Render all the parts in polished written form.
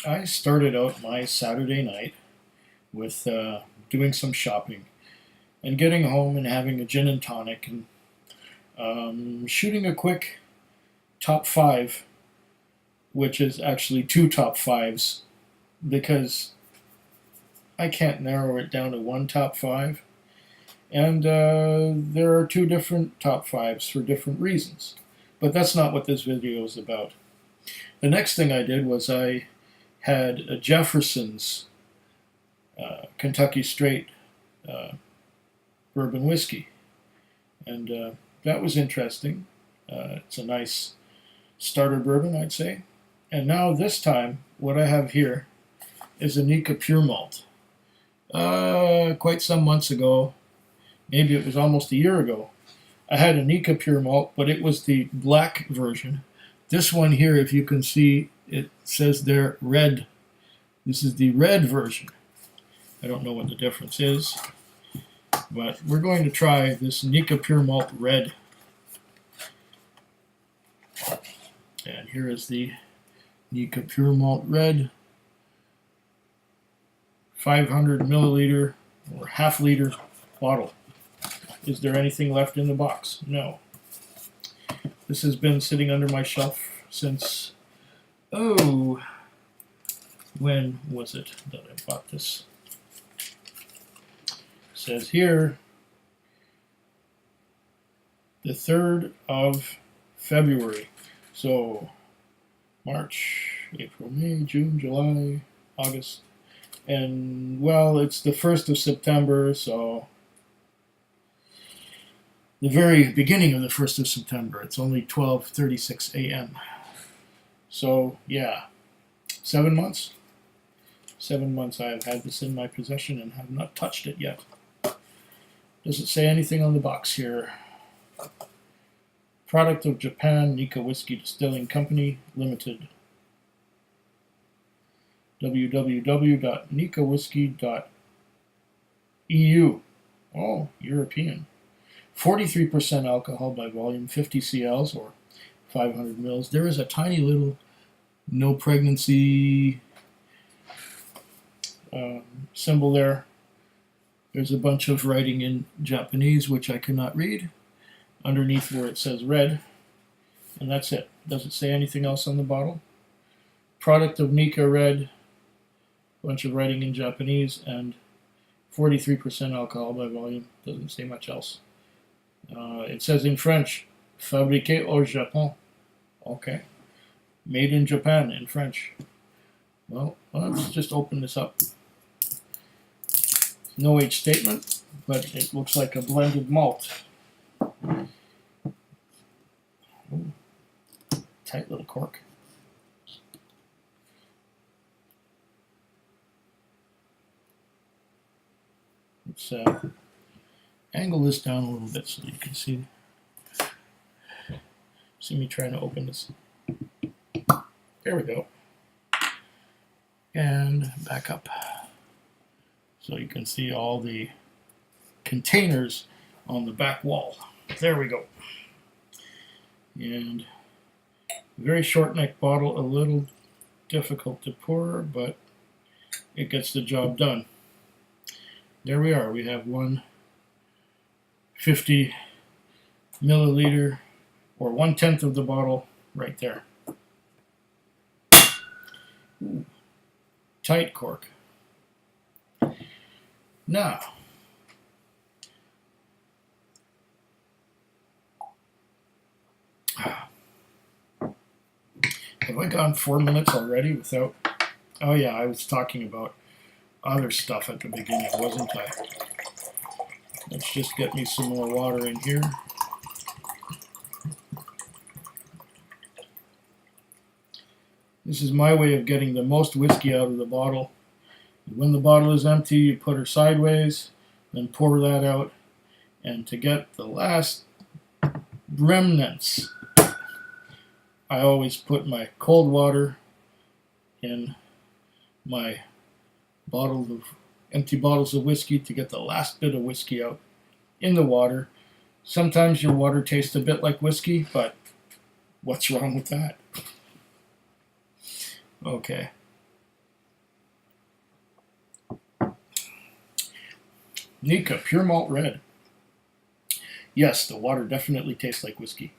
I started out my Saturday night with doing some shopping and getting home and having a gin and tonic and shooting a quick top five, which is actually two top fives because I can't narrow it down to one top five. And there are two different top fives for different reasons. But that's not what this video is about. The next thing I did was I had a Jefferson's Kentucky Straight uh, bourbon whiskey, and that was interesting. It's a nice starter bourbon, I'd say. And now this time, what I have here is a Nikka Pure Malt. Quite some months ago, maybe it was almost a year ago, I had a Nikka Pure Malt, but it was the black version. This one here, if you can see, it says there red. This is the red version. I don't know what the difference is, but we're going to try this Nikka Pure Malt Red. And here is the Nikka Pure Malt Red, 500 milliliter or half liter bottle. Is there anything left in the box? No. This has been sitting under my shelf since, oh, when was it that I bought this? It says here, the 3rd of February. So, March, April, May, June, July, August. And, well, it's the 1st of September, so the very beginning of the 1st of September. It's only 12:36 a.m. So, yeah, 7 months. 7 months I have had this in my possession and have not touched it yet. Does it say anything on the box here? Product of Japan, Nikka Whiskey Distilling Company, Limited. www.nikkawhiskey.eu. Oh, European. 43% alcohol by volume, 50 cls or 500 mils. There is a tiny little no pregnancy symbol there. There's a bunch of writing in Japanese, which I cannot read, underneath where it says red, and that's it. Does it say anything else on the bottle? Product of Nikka Red, bunch of writing in Japanese, and 43% alcohol by volume. Doesn't say much else. It says in French, fabriqué au Japon. Okay. Made in Japan in French. Well, let's just open this up. No age statement, but it looks like a blended malt. Ooh, tight little cork. Let's angle this down a little bit so that you can see me trying to open this. There we go. And back up. So you can see all the containers on the back wall. There we go. And very short neck bottle, a little difficult to pour, but it gets the job done. There we are. We have one 50 milliliter or 1/10 of the bottle right there. Ooh, tight cork. Now, have I gone 4 minutes already without? Oh yeah, I was talking about other stuff at the beginning, wasn't I? Let's just get me some more water in here. This is my way of getting the most whiskey out of the bottle. When the bottle is empty, you put her sideways, then pour that out. And to get the last remnants, I always put my cold water in my empty bottles of whiskey to get the last bit of whiskey out in the water. Sometimes your water tastes a bit like whiskey, but what's wrong with that? Okay. Nikka Pure Malt Red. Yes, the water definitely tastes like whiskey.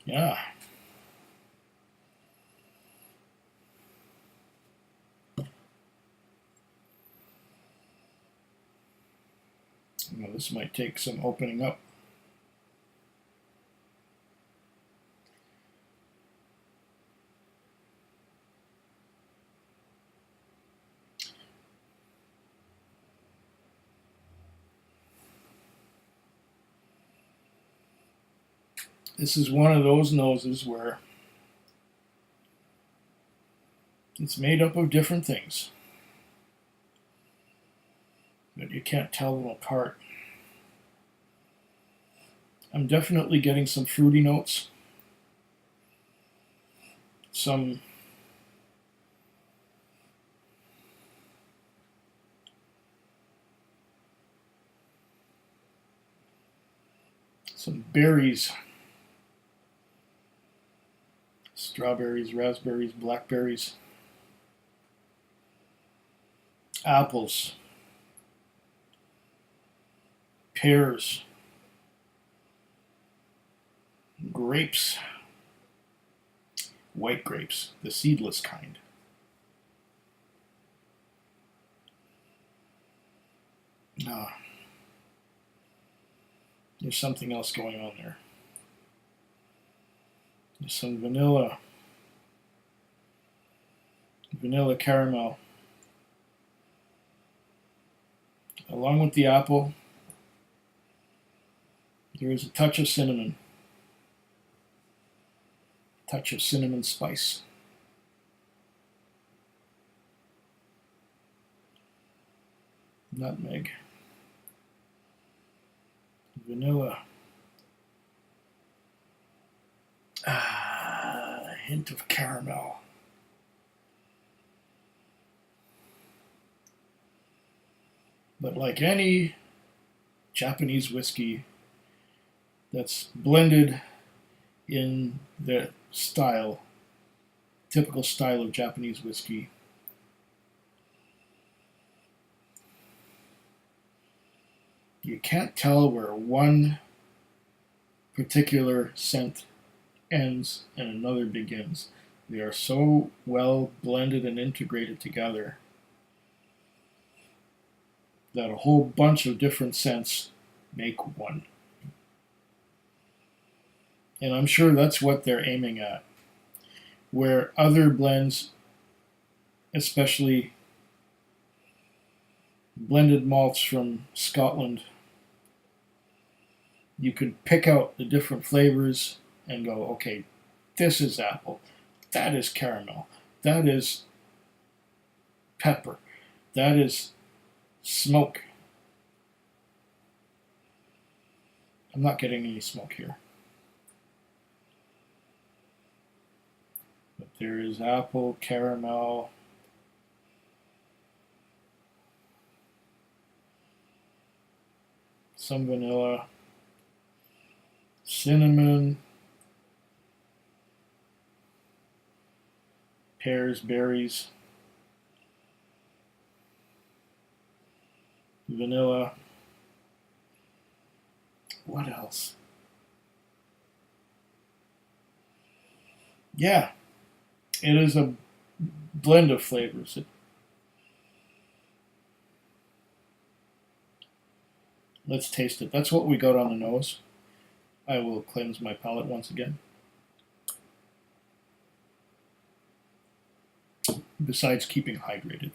Yeah. Well, this might take some opening up. This is one of those noses where it's made up of different things, but you can't tell them apart. I'm definitely getting some fruity notes, some berries, strawberries, raspberries, blackberries, apples, pears, grapes, white grapes, the seedless kind. There's something else going on there. There's some vanilla caramel. Along with the apple, there is a touch of cinnamon. Touch of cinnamon spice. Nutmeg. Vanilla. A hint of caramel. But like any Japanese whiskey that's blended in the style, typical style of Japanese whiskey, you can't tell where one particular scent ends and another begins. They are so well blended and integrated together that a whole bunch of different scents make one. And I'm sure that's what they're aiming at. Where other blends, especially blended malts from Scotland, you could pick out the different flavors and go, okay, this is apple, that is caramel, that is pepper, that is smoke. I'm not getting any smoke here. But there is apple, caramel, some vanilla, cinnamon, pears, berries, vanilla. What else? Yeah, it is a blend of flavors. Let's taste it. That's what we got on the nose. I will cleanse my palate once again. Besides keeping hydrated.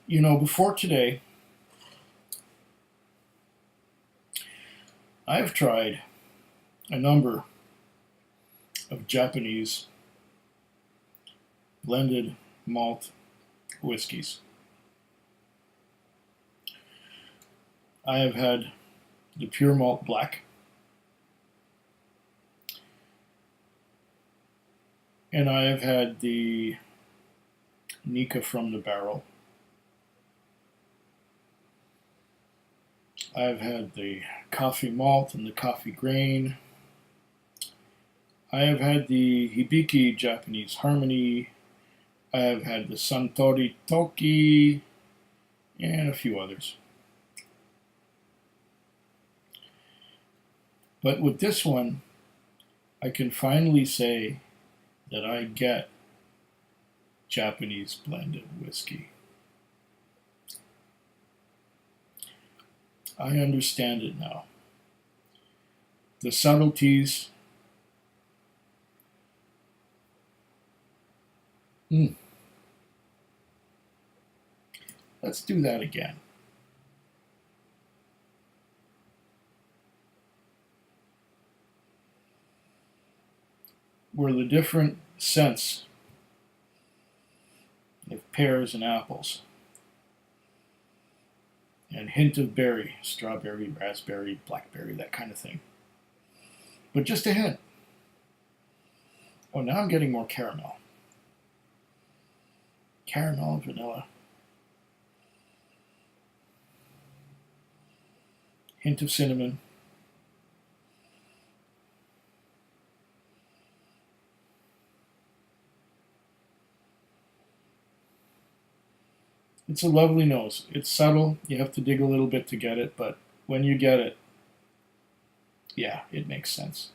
You know, before today, I've tried a number of Japanese blended malt whiskeys. I have had the pure malt black, and I have had the Nikka from the barrel. I've had the coffee malt and the coffee grain. I have had the Hibiki Japanese Harmony. I have had the Suntory Toki and a few others. But with this one, I can finally say that I get Japanese blended whiskey. I understand it now. The subtleties. Let's do that again. Where the different scents of pears and apples, and hint of berry, strawberry, raspberry, blackberry, that kind of thing. But just a hint. Oh, now I'm getting more caramel. Caramel and vanilla. Hint of cinnamon. It's a lovely nose. It's subtle. You have to dig a little bit to get it, but when you get it, yeah, it makes sense.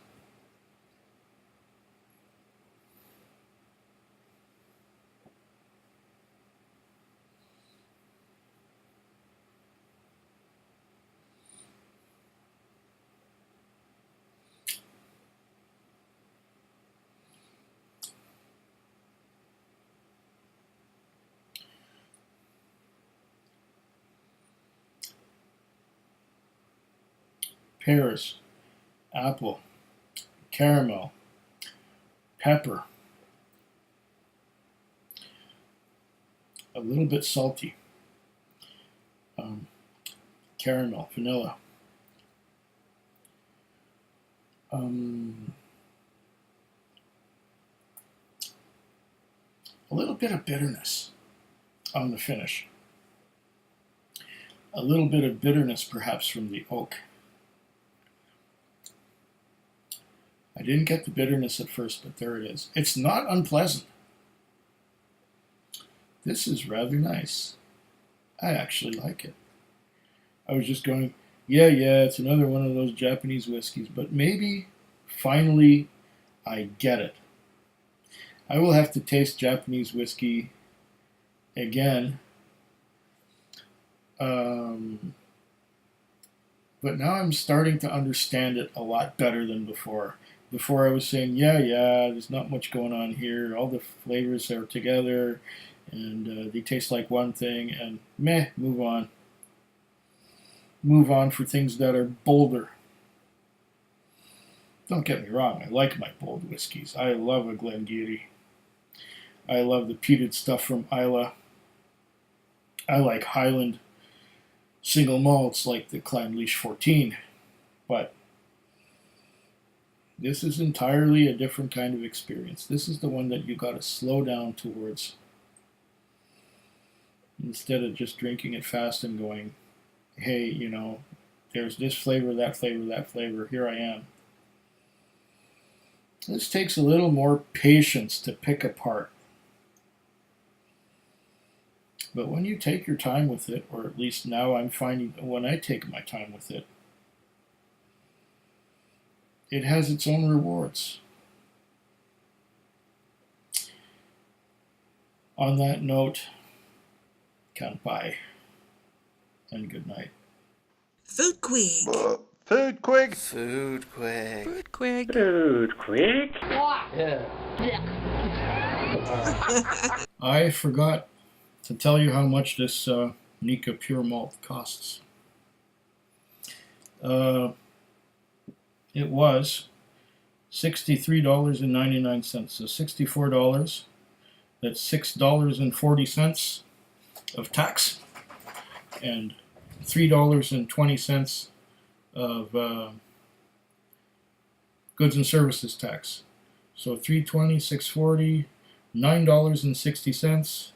Pears, apple, caramel, pepper, a little bit salty, caramel, vanilla, a little bit of bitterness on the finish, a little bit of bitterness perhaps from the oak. I didn't get the bitterness at first, but there it is. It's not unpleasant. This is rather nice. I actually like it. I was just going, yeah, it's another one of those Japanese whiskeys, but maybe finally I get it. I will have to taste Japanese whiskey again. But now I'm starting to understand it a lot better than before. Before I was saying, yeah, there's not much going on here. All the flavors are together, and they taste like one thing, and meh, move on. Move on for things that are bolder. Don't get me wrong, I like my bold whiskeys. I love a Glengarry. I love the peated stuff from Islay. I like Highland single malts like the Clynelish 14, but this is entirely a different kind of experience. This is the one that you got to slow down towards instead of just drinking it fast and going, hey, there's this flavor, that flavor, that flavor, here I am. This takes a little more patience to pick apart. But when you take your time with it, or at least now I'm finding when I take my time with it, it has its own rewards. On that note, kanpai and good night. Food Quig. Food Quig. Food Quig. Food Quig. Food Quig. Yeah. I forgot to tell you how much this Nikka Pure Malt costs. It was $63.99. So $64. That's $6.40 of tax, and $3.20 of goods and services tax. So $3.20, $6.40, $9.60,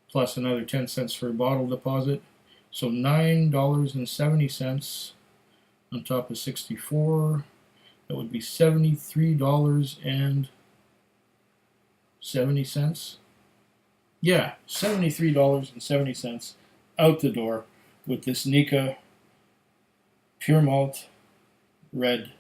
plus another 10 cents for a bottle deposit. So $9.70 on top of 64. That would be $73.70. Yeah, $73.70 out the door with this Nikka Pure Malt Red